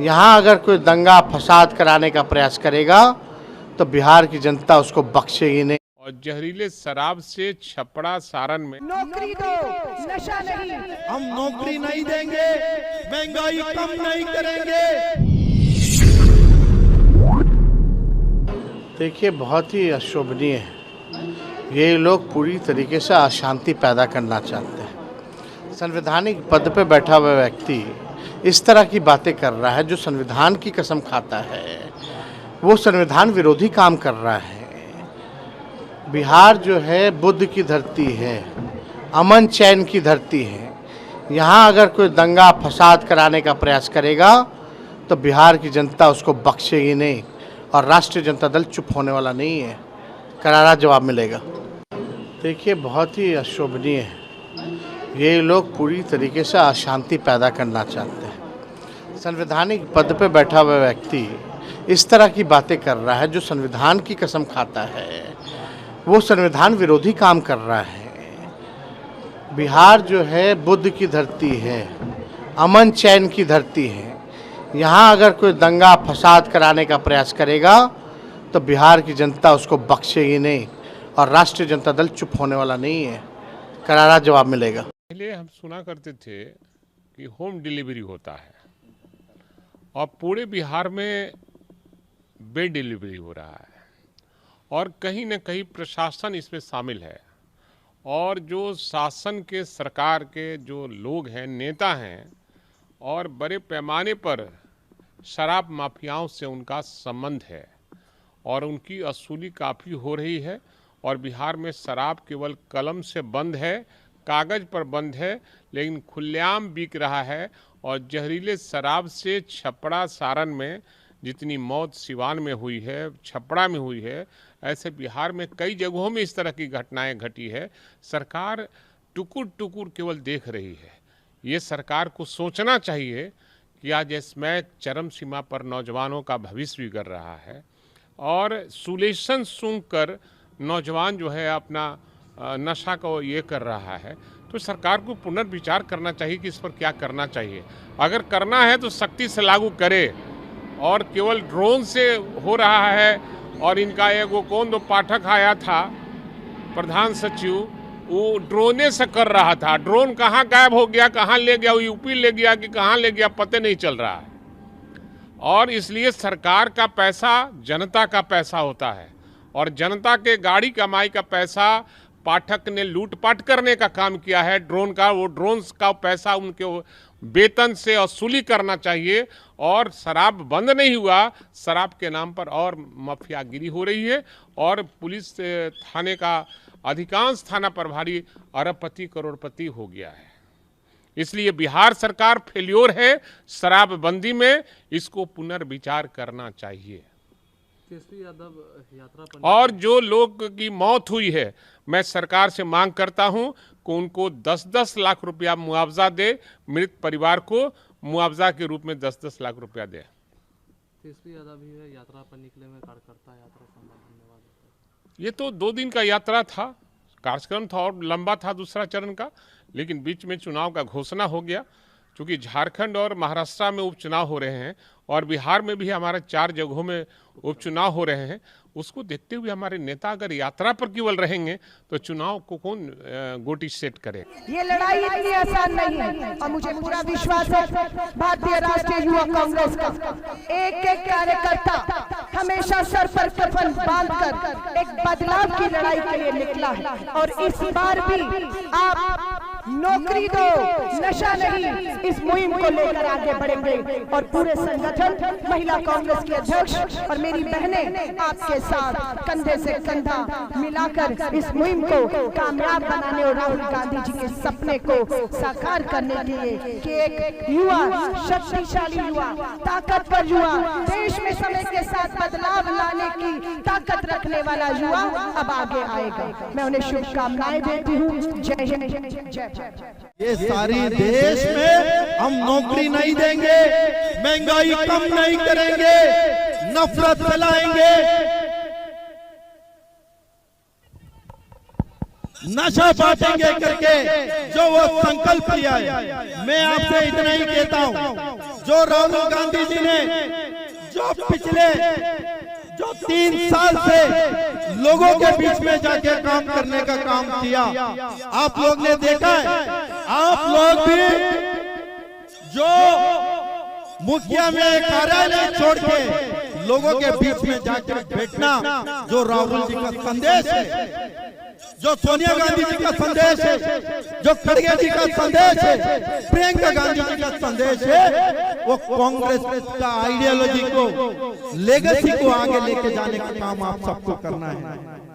यहाँ अगर कोई दंगा फसाद कराने का प्रयास करेगा तो बिहार की जनता उसको बख्शेगी नहीं। और जहरीले शराब से छपड़ा सारण में नौकरी दो, नशा नहीं। हम नौकरी नहीं देंगे, महंगाई कम नहीं करेंगे। देखिए, बहुत ही अशोभनीय है। ये लोग पूरी तरीके से अशांति पैदा करना चाहते हैं। संवैधानिक पद पे बैठा हुआ व्यक्ति इस तरह की बातें कर रहा है जो संविधान की कसम खाता है, वो संविधान विरोधी काम कर रहा है। बिहार जो है बुद्ध की धरती है, अमन चैन की धरती है। यहाँ अगर कोई दंगा फसाद कराने का प्रयास करेगा तो बिहार की जनता उसको बख्शेगी नहीं और राष्ट्रीय जनता दल चुप होने वाला नहीं है। करारा जवाब मिलेगा। देखिए, बहुत ही अशोभनीय है। ये लोग पूरी तरीके से अशांति पैदा करना चाहते हैं। संवैधानिक पद पे बैठा हुआ व्यक्ति इस तरह की बातें कर रहा है जो संविधान की कसम खाता है, वो संविधान विरोधी काम कर रहा है। बिहार जो है बुद्ध की धरती है, अमन चैन की धरती है। यहाँ अगर कोई दंगा फसाद कराने का प्रयास करेगा तो बिहार की जनता उसको बख्शेगी नहीं और राष्ट्रीय जनता दल चुप होने वाला नहीं है। करारा जवाब मिलेगा। पहले हम सुना करते थे कि होम डिलीवरी होता है और पूरे बिहार में बेड डिलीवरी हो रहा है और कहीं न कहीं प्रशासन इसमें शामिल है। और जो शासन के सरकार के जो लोग हैं, नेता हैं, और बड़े पैमाने पर शराब माफियाओं से उनका संबंध है और उनकी वसूली काफ़ी हो रही है। और बिहार में शराब केवल कलम से बंद है, कागज़ पर बंद है, लेकिन खुलेआम बिक रहा है। और जहरीले शराब से छपड़ा सारण में जितनी मौत सिवान में हुई है, छपड़ा में हुई है, ऐसे बिहार में कई जगहों में इस तरह की घटनाएं घटी है। सरकार टुकुर टुकुर केवल देख रही है। ये सरकार को सोचना चाहिए कि आज इसमें चरम सीमा पर नौजवानों का भविष्य बिगड़ रहा है और सुलेशन सूंघ कर नौजवान जो है अपना नशा को ये कर रहा है। तो सरकार को पुनर्विचार करना चाहिए कि इस पर क्या करना चाहिए। अगर करना है तो सख्ती से लागू करे। और केवल ड्रोन से हो रहा है। और इनका एगो कौन दो पाठक आया था, प्रधान सचिव, वो ड्रोने से कर रहा था। ड्रोन कहाँ गायब हो गया, कहाँ ले गया, वो यूपी ले गया कि कहाँ ले गया, पता नहीं चल रहा है। और इसलिए सरकार का पैसा जनता का पैसा होता है और जनता के गाड़ी कमाई का पैसा पाठक ने लूटपाट करने का काम किया है। ड्रोन का, वो ड्रोन का पैसा उनके वेतन से वसूली करना चाहिए। और शराब बंद नहीं हुआ, शराब के नाम पर और माफियागिरी हो रही है। और पुलिस थाने का अधिकांश थाना प्रभारी अरबपति करोड़पति हो गया है। इसलिए बिहार सरकार फेल्योर है शराबबंदी में, इसको पुनर्विचार करना चाहिए। और जो लोग की मौत हुई है, मैं सरकार से मांग करता हूं कि उनको 10-10 लाख रुपया मुआवजा दे। मृत परिवार को मुआवजा के रूप में 10-10 लाख रुपया दे। यात्रा पर निकले में कार्यकर्ता यात्रा संभालने वाले, ये तो 2 दिन का यात्रा था, कार्यक्रम था और लंबा था दूसरा चरण का, लेकिन बीच में चुनाव का घोषणा हो गया। क्योंकि झारखंड और महाराष्ट्र में उपचुनाव हो रहे हैं और बिहार में भी हमारे 4 जगहों में उपचुनाव हो रहे हैं, उसको देखते हुए हमारे नेता अगर यात्रा पर केवल रहेंगे तो चुनाव को कौन गोटी सेट करे। ये लड़ाई इतनी आसान नहीं है और मुझे पूरा विश्वास है भारतीय राष्ट्रीय युवा कांग्रेस का एक एक कार्यकर्ता हमेशा सर पर कफन बांधकर एक बदलाव की लड़ाई के लिए निकला है। और इस बार भी आप नौकरी दो, नशा नहीं, इस मुहिम को लेकर आगे बढ़ेंगे। और पूरे संगठन, महिला कांग्रेस के अध्यक्ष और मेरी बहनें आपके साथ कंधे से कंधा मिलाकर इस मुहिम को कामयाब बनाने और राहुल गांधी जी के सपने को साकार करने के लिए कि एक युवा, शक्तिशाली युवा, ताकतवर युवा, देश में समय के साथ बदलाव लाने की ताकत रखने वाला युवा अब आगे आएगा। मैं उन्हें शुभकामनाएं देती हूँ। जय हिंद, जय। ये सारी देश में हम नौकरी नहीं देंगे, महंगाई कम नहीं करेंगे, नफरत फैलाएंगे, नशा बांटेंगे करके जो वो संकल्प लिया है। मैं आपसे इतना ही कहता हूँ, जो राहुल गांधी जी ने जो पिछले 3 साल से लोगों के बीच में जाके काम करने का काम किया, आप लोग ने देखा है। आप लोग भी जो मुखिया में कार्यालय छोड़ के लोगों के बीच में जाकर बैठना, जो राहुल जी का संदेश है, जो सोनिया गांधी जी का संदेश है, जो खड़गे जी का संदेश है, प्रियंका गांधी जी का संदेश है, वो कांग्रेस का आइडियोलॉजी को, लेगेसी को आगे लेके जाने का काम आप सबको करना है।